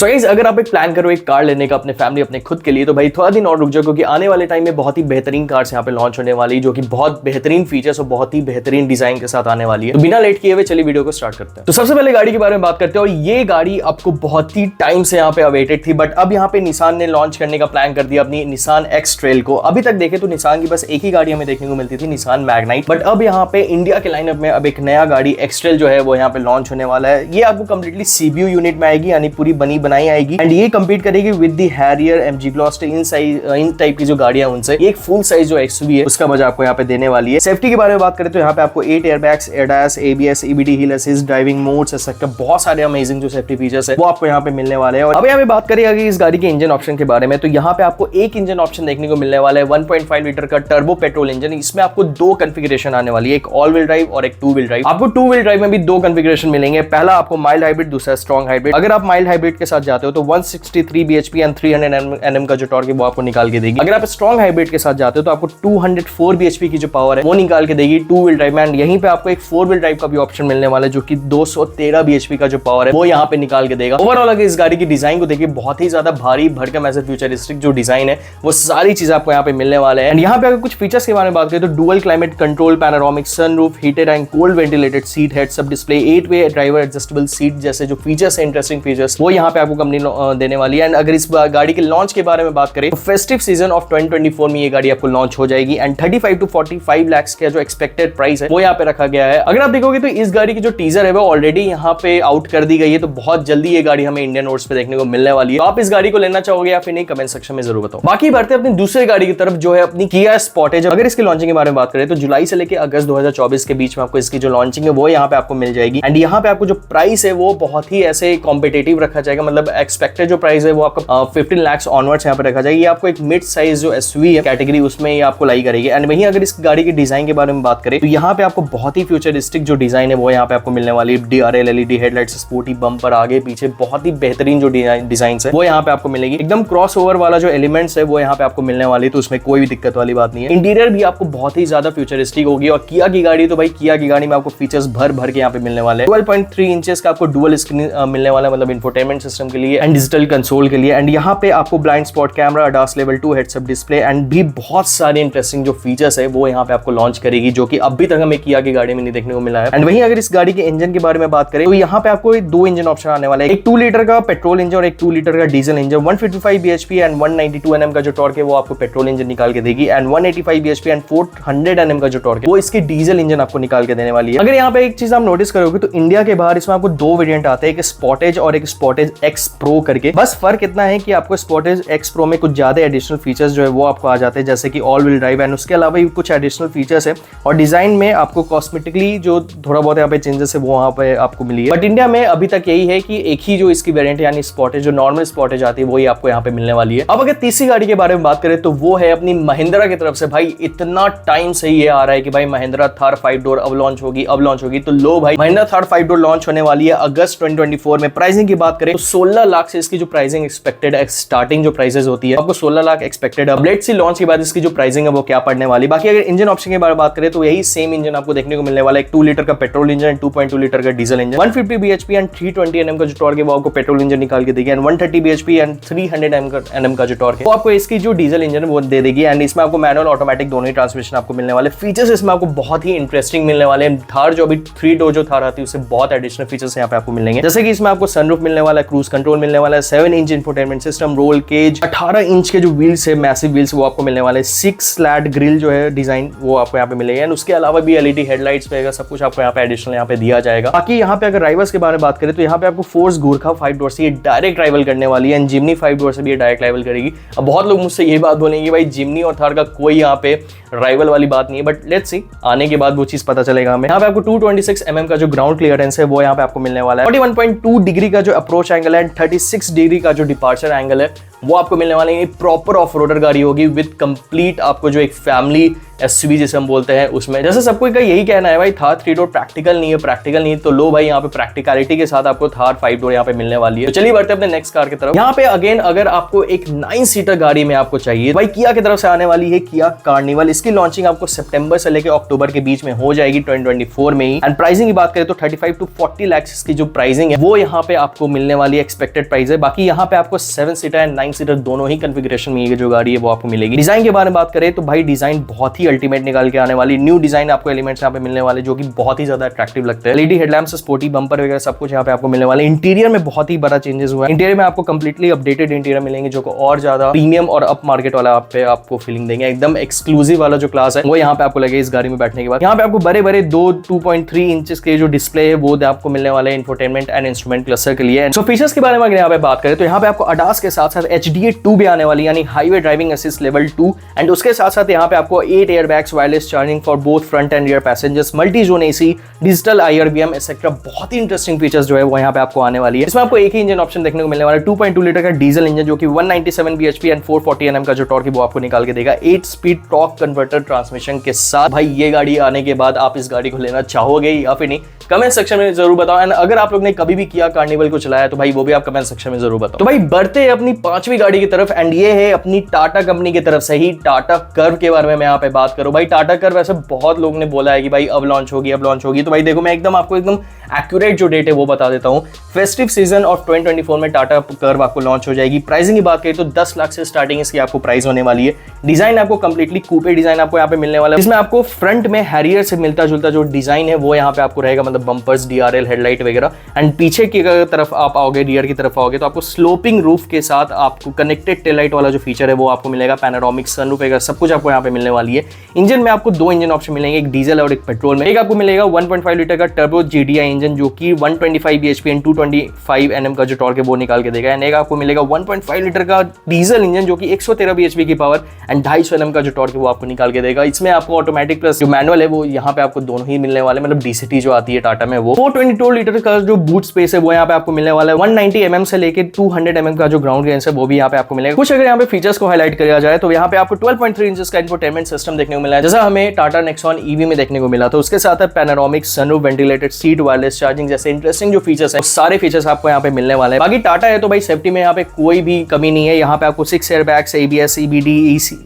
So guys, अगर आप एक प्लान करो एक कार लेने का अपने फैमिली अपने खुद के लिए, तो भाई थोड़ा दिन और रुक जाओ, क्योंकि आने वाले टाइम में बहुत ही बेहतरीन कार्स यहाँ पे लॉन्च होने वाली, जो कि बहुत बेहतरीन फीचर्स और बहुत ही बेहतरीन डिजाइन के साथ आने वाली है। तो बिना लेट किए हुए चलिए वीडियो को स्टार्ट करते हैं। तो सबसे पहले गाड़ी के बारे में बात करते हैं, और ये गाड़ी आपको बहुत ही टाइम से यहाँ पे अवेटेड थी, बट अब यहाँ पे निसान ने लॉन्च करने का प्लान कर दिया अपनी निसान एक्स ट्रेल को। अभी तक देखे तो निसान की बस एक ही गाड़ी हमें देखने को मिलती थी, निसान मैग्नाइट, बट अब यहाँ पे इंडिया के लाइनअप में अब एक नया गाड़ी एक्स ट्रेल जो है वो यहाँ पे लॉन्च होने वाला है। ये आपको कंप्लीटली सीबीयू यूनिट में आएगी, यानी पूरी बनी बनाई आएगी, एंड ये कंपीट करेगी with the Harrier, MG Gloster, in type की जो गाड़ियां उनसे। एक फुल साइज जो एक्सयूवी है उसका मजा आपको यहाँ पे देने वाली है। सेफ्टी के बारे में बात करें तो यहाँ पे आपको 8 एयरबैग्स, एडास, एबीएस, ईबीडी, हिल असिस्ट, ड्राइविंग मोड्स, एक्सेट्रा बहुत सारे अमेजिंग जो सेफ्टी फीचर्स है वो आपको यहाँ पे मिलने वाले हैं। और अब यहाँ पे बात करें अगर इस गाड़ी के इंजन ऑप्शन के बारे में, तो यहाँ पे आपको एक इंजन ऑप्शन देखने को मिलने वाला है, 1.5 लीटर का टर्बो पेट्रोल इंजन। इसमें आपको दो कॉन्फ़िगरेशन आने वाली है, एक ऑल व्हील ड्राइव और एक टू व्हील ड्राइव। आपको टू व्हील ड्राइव में भी दो कॉन्फ़िगरेशन मिलेंगे, पहला आपको माइल्ड हाइब्रिड, दूसरा स्ट्रॉन्ग हाइब्रिड। अगर आप माइल्ड हाइब्रिड के साथ जाते हो तो 163 bhp एंड 300 Nm का जो टॉर्क है वो आपको निकाल के देगी। अगर आप स्ट्रॉन्ग हाइब्रिड के साथ जाते हो तो आपको 204 bhp की जो पावर है वो निकाल के देगी टू व्हील ड्राइव में। एंड यहीं पे आपको एक फोर व्हील ड्राइव का भी ऑप्शन मिलने वाला है, जो कि 213 bhp का जो पावर है वो यहाँ पे निकाल के देगा। ओवरऑल अगर इस गाड़ी की डिजाइन को देखिए, बहुत ही ज्यादा भारी भरकम ऐसे फ्यूचरिस्टिक जो डिजाइन है वो सारी चीजें आपको यहाँ पे मिलने वाले हैं। एंड यहाँ पे अगर कुछ फीचर्स के बारे में बात करें तो dual climate control, panoramic sunroof, heated and cold ventilated seat, heads up display, eight way driver adjustable seat जैसे जो फीचर्स है, इंटरेस्टिंग फीचर्स, वो यहाँ पे आपको कंपनी देने वाली है। एंड अगर इस गाड़ी के लॉन्च के बारे में बात करें तो फेस्टिव सीजन ऑफ 2024 में ये गाड़ी आपको लॉन्च हो जाएगी, एंड 35 to 45 लाख का जो एक्सपेक्टेड प्राइस है वो यहाँ पे रखा गया है। अगर आप देखोगे तो इस गाड़ी की जो टीजर है वो ऑलरेडी यहाँ पे आउट कर दी गई है, तो बहुत जल्दी ये गाड़ी हमें इंडियन रोड्स पे देखने को मिलने वाली है। तो आप इस गाड़ी को लेना चाहोगे या फिर नहीं, कमेंट सेक्शन में जरूर बताओ। बाकी बढ़ते हैं अपनी दूसरी गाड़ी की तरफ, जो है अपनी किया स्पोर्टेज। अगर इसकी लॉन्चिंग के बारे में बात करें तो जुलाई से लेकर अगस्त 2024 के बीच में आपको इसकी जो लॉन्चिंग है वो यहाँ पे आपको मिल जाएगी। एंड यहाँ पे आपको जो प्राइस है वो बहुत ही ऐसे कॉम्पिटेटिव रखा जाएगा, मतलब एक्सपेक्टेड जो प्राइस है वो आपका 15 लाख ऑनवर्ड्स यहाँ पे रखा जाएगी। आपको एक मिड साइज जो एसयूवी है कैटेगरी उसमें ये आपको लाई करेगी। एंड वहीं अगर इस गाड़ी की डिजाइन के बारे में बात करें तो यहाँ पे आपको बहुत ही फ्यूचरिस्टिक जो डिजाइन है वो यहाँ पे आपको मिलने वाली है। DRL LED headlights, sporty bumper, आगे पीछे बहुत ही बेहतरीन जो डिजाइन है वो यहाँ पे आपको मिलेगी। एकदम क्रॉस ओवर वाला जो एलिमेंट्स है वो यहाँ पे आपको मिलने वाली है, तो उसमें कोई भी दिक्कत वाली बात नहीं है। इंटीरियर भी आपको बहुत ही ज्यादा फ्यूचरिस्टिक होगी, और किया की गाड़ी तो भाई किया की गाड़ी में आपको फीचर्स भर भर के यहाँ पे मिलने वाले हैं। 12.3 इंचेस का आपको डुअल स्क्रीन मिलने वाला है, मतलब इंफोटेनमेंट सिस्टम के लिए एंड डिजिटल कंसोल के लिए। एंड यहाँ पे आपको blind spot camera, ADAS level 2 heads up display and भी बहुत सारे इंटरेस्टिंग जो फीचर्स है वो यहाँ पे आपको लॉन्च करेगी, जो कि अभी तक हमें किया की गाड़ी में नहीं देखने को मिला है। एंड वहीं अगर इस गाड़ी के इंजन के बारे में बात करें तो यहाँ पे आपको दो इंजन ऑप्शन आने वाला है, एक 2 लीटर का पेट्रोल इंजन और एक 2 लीटर का diesel engine. 155 bhp and 192 Nm का जो टॉर्क है वो आपको पेट्रोल इंजन निकाल के देगी, एंड 185 bhp एंड 400 Nm का जो टॉर्क है वो इसकी डीजल इंजन आपको निकाल के देने वाली है। अगर यहाँ पे एक चीज आप नोटिस करोगे तो इंडिया के बाहर इसमें आपको दो वेरिएंट आते हैं, एक स्पोर्टेज और एक स्पोर्टेज एक्स प्रो करके। बस फर्क इतना है कि आपको स्पोर्टेज एक्स प्रो में कुछ ज्यादा एडिशनल फीचर्स जो है वो आपको आ जाते हैं, जैसे कि ऑल व्हील ड्राइव, एंड उसके अलावा भी कुछ एडिशनल फीचर्स है, और डिजाइन में आपको कॉस्मेटिकली जो थोड़ा बहुत यहाँ पे चेंजेस है वो वहाँ पे आपको मिली है। बट इंडिया में अभी तक यही है कि एक ही जो इसकी वेरिएंट यानी स्पोर्टेज जो नॉर्मल स्पोर्टेज आती है वही आपको यहाँ पे मिलने वाली है। अब अगर तीसरी गाड़ी के बारे में बात करें तो वो है अपनी महिंद्रा की तरफ से। भाई इतना टाइम से ये आ रहा है कि भाई महिंद्रा थार 5 डोर अब लॉन्च होगी, तो लो भाई महिंद्रा थार 5 डोर लॉन्च होने वाली है अगस्त 2024 में। प्राइसिंग की बात करें तो 16 लाख से इसकी जो प्राइसिंग एक्सपेक्टेड है, स्टार्टिंग जो प्राइसेस होती है आपको 16 लाख एक्सपेक्टेड है। अब लेट्स सी लॉन्च के बाद इसकी जो प्राइसिंग है वो क्या पड़ने वाली। बाकी अगर इंजन ऑप्शन के बारे में बात करें तो यही सेम इंजन आपको देखने को मिलने वाला है, एक 2 लीटर का पेट्रोल इंजन एंड 2.2 लीटर का diesel engine. 150 bhp and 320 Nm का जो टॉर्क है वो आपको पेट्रोल इंजन निकाल के देगी, एंड 130 bhp एंड 300 Nm का जो टॉर्क है वो आपको इसकी जो डीजल इंजन वो दे देगी। एंड इसमें आपको मैनुअल ऑटोमेटिक दोनों ही ट्रांसमिशन आपको मिलने वाले। फीचर्स इसमें आपको बहुत ही इंटरेस्टिंग मिलने वाले हैं। थार जो अभी 3 डोर जो थार आती है उससे बहुत एडिशनल फीचर्स यहाँ पे आपको मिलेंगे, जैसे कि इसमें आपको सनरूफ मिलने वाला है, क्रूज कंट्रोल मिलने वाला है, 7 inch infotainment system, roll cage, 18 inch के जो व्हील्स है, मैसिव व्हील्स वो आपको मिलने वाले, 6 स्लैट ग्रिल जो है डिजाइन वो आपको यहाँ पे मिलेगा, एंड उसके अलावा भी एलईडी हेडलाइट्स वगैरह सब कुछ आपको यहाँ पे एडिशनल यहाँ पे दिया जाएगा। बाकी यहाँ पे अगर राइवल्स के बारे में बात करें तो यहाँ पे आपको फोर्स गुरखा 5 डोर से ये डायरेक्ट राइवल करने वाली है, एंड जिमनी 5 डोर से भी ये डायरेक्ट राइवल करेगी। अब बहुत लोग मुझसे ये बात बोलेंगे भाई जिमनी और थार का कोई यहाँ पे राइवल वाली बात नहीं है, बट लेट्स सी आने के बाद वो चीज पता चलेगा हमें। यहाँ पे आपको 226 mm का जो ग्राउंड क्लियरेंस है वो यहाँ पे आपको मिलने वाला है, 41.2 डिग्री का जो अप्रोच एंगल है, 36 डिग्री का जो डिपार्चर एंगल है वो आपको मिलने वाले हैं। प्रॉपर ऑफ रोडर गाड़ी होगी विद कंप्लीट आपको जो एक फैमिली एसयूवी जिसे हम बोलते हैं उसमें। जैसे सबको का यही कहना है भाई थार 3 डोर प्रैक्टिकल नहीं है, प्रैक्टिकल नहीं है, तो लो भाई यहाँ पे प्रैक्टिकलिटी के साथ आपको थार 5 डोर यहाँ पे मिलने वाली है। तो चलिए बढ़ते हैं अपने नेक्स्ट कार की तरफ। यहाँ पे अगेन अगर आपको एक 9 सीटर गाड़ी में आपको चाहिए भाई, किया की तरफ से आने वाली है किया कार्निवल। इसकी लॉन्चिंग आपको सितंबर से लेकर अक्टूबर के बीच में हो जाएगी 2024 में ही। एंड प्राइसिंग की बात करें तो 35 to 40 लाख की जो प्राइसिंग है वो यहाँ पे आपको मिलने वाली एक्सपेक्टेड प्राइस है। बाकी यहाँ पे आपको 7 सीटर एंड 9 सीटर दोनों ही कॉन्फ़िगरेशन में ये जो गाड़ी है वो आपको मिलेगी। डिजाइन के बारे में बात करें तो भाई डिजाइन बहुत ही अल्टीमेट निकाल के आने वाली, न्यू डिजाइन आपको एलिमेंट्स यहाँ पे मिलने वाले जो कि बहुत ही ज्यादा अट्रैक्टिव लगते हैं। एलईडी हेडलैम्प्स, स्पोर्टी बम्पर वगैरह सब कुछ यहाँ पे आपको मिलने वाले। इंटीरियर में बहुत ही बड़ा चेंजेस हुआ है। इंटीरियर में आपको कंप्लीटली अपडेटेड इंटीरियर मिलेंगे जो को और ज्यादा प्रीमियम और अप मार्केट वाला आपको फीलिंग देंगे। एकदम एक्सक्लूसिव वाला जो क्लास है वो यहाँ पे आपको लगे इस गाड़ी में बैठने के बाद। यहाँ पे आपको बड़े बड़े 2.3 इंचेस के जो डिस्प्ले है वो आपको मिलने वाले इंफोटेनमेंट एंड इंस्ट्रूमेंट क्लस्टर के लिए। सो फीचर्स के बारे में अगर यहाँ पे बात करें तो यहाँ पे आपको ADAS के साथ साथ HDA 2 भी आने वाली, यानी highway driving assist level 2। And उसके साथ साथ यहाँ पे आपको 8 airbags, wireless charging for both front end rear passengers, multi zone AC, digital IRBM etcetera. बहुत ही इंटरेस्टिंग फीचर्स जो है वो यहाँ पे आपको आने वाली है। इसमें आपको एक ही इंजन ऑप्शन देखने को मिलने वाला है, 2.2 लीटर का डीजल इंजन जो कि 197 bhp एंड 440 Nm का जो टॉर्क है वो आपको निकाल के देगा 8 स्पीड टॉर्क कन्वर्टर ट्रांसमिशन के साथ। भाई ये गाड़ी आने के बाद आप इस गाड़ी को लेना चाहोगे या फिर नहीं, कमेंट सेक्शन में जरूर बताओ। एंड अगर आप लोग ने कभी भी किया कार्निवल को चलाया तो भाई वो भी आप कमेंट सेक्शन में जरूर बताओ। तो भाई बढ़ते हैं अपनी 5वीं गाड़ी की तरफ, एंड ये है अपनी टाटा कंपनी की तरफ से ही टाटा कर्व के बारे में मैं यहाँ पे बात करूं। भाई टाटा कर्व वैसे बहुत लोगों ने बोला है कि भाई अब लॉन्च होगी अब लॉन्च होगी, तो भाई देखो मैं आपको एकदम एक्यूरेट जो डेट है वो बता देता हूं। फेस्टिव सीजन ऑफ 2024 में टाटा कर्व आपको लॉन्च हो जाएगी। प्राइसिंग की बात करें तो 10 लाख से स्टार्टिंग इसकी आपको प्राइस होने वाली है। डिजाइन आपको कंप्लीटली कूपे डिजाइन आपको यहाँ पे मिलने वाला है, जिसमें आपको फ्रंट में हैरियर से मिलता जुलता जो डिजाइन है वो यहाँ पे आपको रहेगा, मतलब बम्पर्स, DRL, हेडलाइट वगैरह। एंड पीछे की तरफ आप आओगे, रियर की तरफ आओगे तो आपको स्लोपिंग रूफ के साथ आपको कनेक्टेड टेल लाइट वाला जो फीचर है वो आपको मिलेगा। पैनोरामिक सनरूफ वगैरह सब कुछ आपको यहाँ पे मिलने वाली है। इंजन में आपको 2 इंजन ऑप्शन मिलेंगे, एक डीजल और एक पेट्रोल में। एक आपको मिलेगा 1.5 लीटर का टर्बो GDI इंजन जो कि 125 bhp एंड 225 Nm का जो टॉर्क है वो निकाल के देगा। एंड एक आपको मिलेगा 1.5 लीटर का डीजल इंजन जो कि 113 bhp की पावर एंड 250 Nm का जो टॉर्क है वो आपको निकाल के देगा। इसमें आपको ऑटोमेटिक प्लस जो मैनुअल है वो यहाँ पे आपको दोनों ही मिलने वाले, मतलब DCT जो आती है टाटा में वो। 422 लीटर का जो बूट स्पेस है वो यहाँ पे आपको मिलने वाला है। 190 mm से लेके 200 mm का जो ग्राउंड क्लियरेंस है वो भी यहाँ पे आपको मिलेगा। कुछ अगर यहाँ पे फीचर्स को हाईलाइट किया जाए तो यहाँ पे आपको 12.3 इंचेस का इंफोटेनमेंट सिस्टम देखने को मिला है, जैसा हमें टाटा नेक्सॉन EV में देखने को मिला। तो उसके साथ panoramic sunroof, ventilated seat, wireless charging जैसे इंटरेस्टिंग जो फीचर्स है सारे फीचर्स आपको यहाँ पे मिलने वाले हैं। बाकी टाटा है तो भाई सेफ्टी में यहाँ पे कोई भी कमी नहीं है। यहाँ पे आपको 6 airbags, ABS, EBD,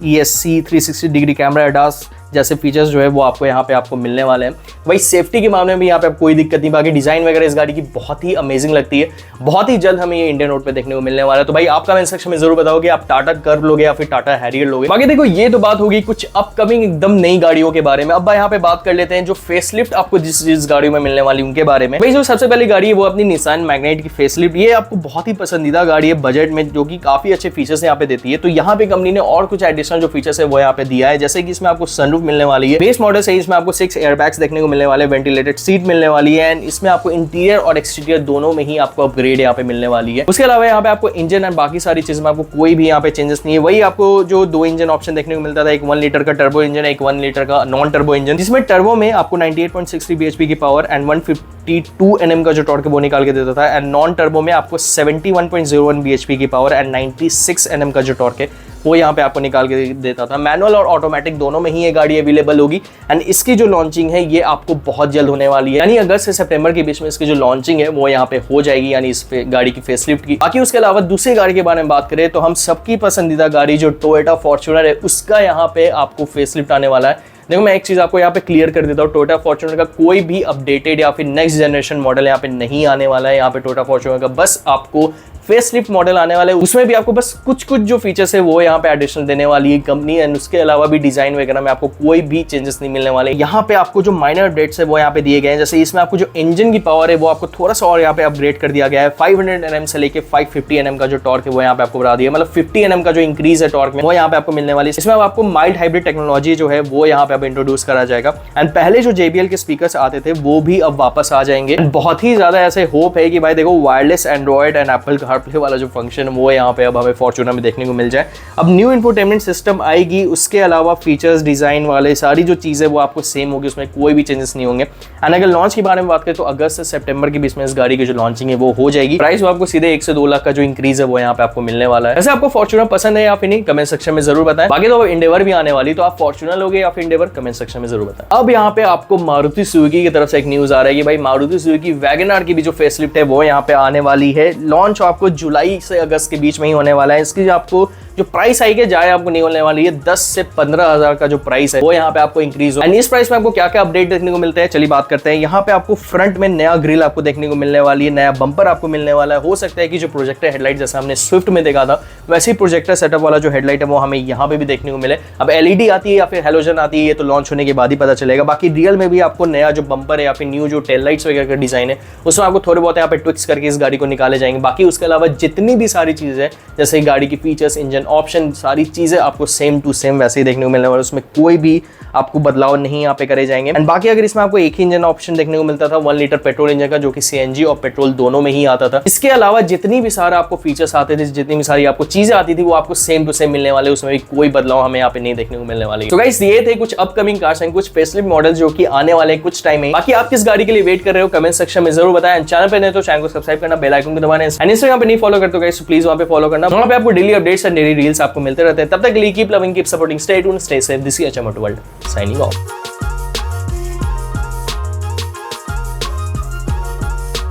ESC, 360 degree camera, ADAS जैसे फीचर्स जो है वो आपको यहाँ पे आपको मिलने वाले हैं। भाई सेफ्टी के मामले में भी यहाँ पे कोई दिक्कत नहीं। बाकी डिजाइन वगैरह इस गाड़ी की बहुत ही अमेजिंग लगती है। बहुत ही जल्द हमें ये इंडियन रोड पे देखने को मिलने वाला है। तो भाई आप कमेंट सेक्शन में जरूर बताओ कि आप टाटा कर्व लोगे या फिर टाटा हैरियर लोगे। बाकी देखो ये तो बात होगी कुछ अपकमिंग एकदम नई गाड़ियों के बारे में। अब यहाँ पे बात कर लेते हैं जो फेसलिफ्ट आपको जिस गाड़ियों में मिलने वाली उनके बारे में। भाई जो सबसे पहली गाड़ी है वो अपनी निसान मैग्नाइट की फेसलिफ्ट। ये आपको बहुत ही पसंदीदा गाड़ी है बजट में, जो कि काफी अच्छे फीचर्स यहाँ पे देती है। तो यहाँ पे कंपनी ने और कुछ एडिशनल जो फीचर्स है वो यहाँ पे दिया है, जैसे कि इसमें आपको सनरूफ मिलने वाली है। बेस मॉडल से इसमें आपको 6 एयरबैग्स देखने को मिलने वाले, वेंटिलेटेड सीट मिलने वाली है। एंड इसमें आपको इंटीरियर और एक्सटीरियर दोनों में ही आपको अपग्रेड यहाँ पे मिलने वाली है। उसके अलावा यहाँ पे आपको इंजन एंड बाकी सारी चीज में आपको कोई भी यहाँ पे चेंजेस नहीं है। वही आपको जो 2 इंजन ऑप्शन देखने को मिलता था, एक 1 लीटर का टर्बो इंजन, एक 1 लीटर का नॉन टर्बो इंजन, जिसमें टर्बो में आपको 98.63 bhp की पावर एंड 152 Nm का जो टॉर्क है वो निकाल के देता था। एंड नॉन टर्बो में आपको 71.01 bhp की पावर एंड 96 Nm का जो टॉर्क है वो यहाँ पे आपको निकाल के देता था। मैनुअल और ऑटोमेटिक दोनों में ही ये गाड़ी अवेलेबल होगी। एंड इसकी जो लॉन्चिंग है ये आपको बहुत जल्द होने वाली है, यानी अगस्त से सितंबर के बीच में इसकी जो लॉन्चिंग है वो यहाँ पे हो जाएगी, यानी इस पे गाड़ी की फेसलिफ्ट की। बाकी उसके अलावा दूसरी गाड़ी के बारे में बात करें तो हम सबकी पसंदीदा गाड़ी जो टोयोटा फॉर्च्यूनर है उसका यहाँ पे आपको फेसलिफ्ट आने वाला है। देखो मैं एक चीज आपको यहाँ पे क्लियर कर देता हूँ, टोयोटा फॉर्च्यूनर का कोई भी अपडेटेड या फिर नेक्स्ट जनरेशन मॉडल यहाँ पे नहीं आने वाला है। यहाँ पे टोयोटा फॉर्च्यूनर का बस आपको फेसलिफ्ट मॉडल आने वाला है, उसमें भी आपको बस कुछ जो फीचर्स है वो यहाँ पे एडिशनल देने वाली है कंपनी। एंड उसके अलावा भी डिजाइन वगैरह में आपको कोई भी चेंजेस नहीं मिलने वाले। यहाँ पे आपको जो माइनर अपडेट्स है वो यहाँ पे दिए गए हैं, जैसे इसमें आपको जो इंजन की पावर है वो आपको थोड़ा सा और यहाँ पे अपग्रेड कर दिया गया है। 500 Nm से लेके 550 Nm का जो टॉर्क है वो यहाँ पे आपको बढ़ा दिया, मतलब 50 Nm का जो इंक्रीज है टॉर्क में वो यहाँ पे आपको मिलने वाली है। इसमें आपको माइल्ड हाइब्रिड टेक्नोलॉजी जो है वो यहाँ पे इंट्रोड्यूस करा जाएगा। एंड पहले जो JBL के स्पीकर्स आते थे वो भी अब वापस आ जाएंगे। बहुत ही ज्यादा ऐसे होप है कि भाई देखो wireless Android and Apple Aadhaar play वाला जो फंक्शन है वो यहाँ पे अब हमें फॉर्च्यूनर में देखने को मिल जाए। अब न्यू इंफोटेनमेंट सिस्टम आएगी, उसके अलावा फीचर्स डिजाइन वाले सारी जो चीज़ें वो आपको सेम होगी, उसमें कोई भी चेंजेस नहीं होंगे। एंड अगर लॉन्च के बारे में बात करें तो अगस्त से सितंबर के बीच में इस गाड़ी की जो लॉन्चिंग है वो हो जाएगी। प्राइस वो आपको सीधे 1 से 2 लाख का जो इंक्रीज है वो यहाँ पे आपको मिलने वाला है। वैसे आपको फॉर्च्यूनर पसंद है या फिर नहीं, कमेंट सेक्शन में जरूर बताएं। बाकी तो इंडेवर भी आने वाली, तो आप फॉर्च्यूनर लोगे या फिर इंडेवर, कमेंट सेक्शन में जरूर बताएं। अब यहाँ पे आपको मारुति सुजुकी की तरफ से एक न्यूज आ रहा है कि भाई मारुति सुजुकी वैगनआर की भी जो फेसलिफ्ट है वो यहाँ पे आने वाली है। लॉन्च आपको जुलाई से अगस्त के बीच में ही होने वाला है। इसकी आपको जो प्राइस आई है जाए आपको नहीं होने वाली है, 10 से 15 हजार का जो प्राइस है वो यहाँ पे आपको इंक्रीज हो। एंड इस प्राइस में आपको क्या क्या अपडेट देखने को मिलते हैं चलिए बात करते हैं। यहाँ पे आपको फ्रंट में नया ग्रिल आपको देखने को मिलने वाली है, नया बम्पर आपको मिलने वाला है। हो सकता है कि जो प्रोजेक्टर हेडलाइट जैसा हमने स्विफ्ट में देखा था वैसे ही प्रोजेक्टर सेटअप वाला जो हेडलाइट है वो हमें यहाँ पे भी देखने को मिले। अब एलईडी आती है या फिर हेलोजन आती है ये तो लॉन्च होने के बाद ही पता चलेगा। बाकी रियल में भी आपको नया जो बम्पर है या फिर न्यू जो टेल लाइट्स वगैरह का डिजाइन है उसमें आपको थोड़े बहुत यहाँ पे ट्विक्स करके इस गाड़ी को निकाले जाएंगे। बाकी उसके अलावा जितनी भी सारी चीजें जैसे गाड़ी की फीचर्स, इंजन ऑप्शन, सारी चीजें आपको सेम टू सेम वैसे ही देखने को मिलने वाला है। उसमें कोई भी आपको बदलाव नहीं यहाँ पे करे जाएंगे। एंड बाकी अगर इसमें आपको एक ही इंजन ऑप्शन देखने को मिलता था 1 लीटर पेट्रोल इंजन का, जो कि सीएनजी और पेट्रोल दोनों में ही आता था। इसके अलावा जितनी भी सारा आपको फीचर्स आते थे, जितनी भी सारी आपको चीजें आती थी वो आपको सेम टू सेम मिलने वाले, उसमें भी कोई बदलाव हमें यहाँ पे नहीं देखने को मिलने वाले। तो गाइस ये थे कुछ अपकमिंग कार्स एंड कुछ फेसलिफ्ट मॉडल्स जो कि आने वाले कुछ टाइम में। बाकी आप किस गाड़ी के लिए वेट कर रहे हो कमेंट सेक्शन में जरूर बताएं। चैनल पे नहीं तो चैनल को सब्सक्राइब करना, बेल आइकन को दबाना। एंड इंस्टाग्राम पे नहीं फॉलो करते गाइस तो प्लीज वहां पे फॉलो करना, वहां पे आपको daily updates and daily reels आपको मिलते रहते हैं। तब तक के लिए keep loving, keep supporting, stay tuned, stay safe. This is HM Auto World signing off.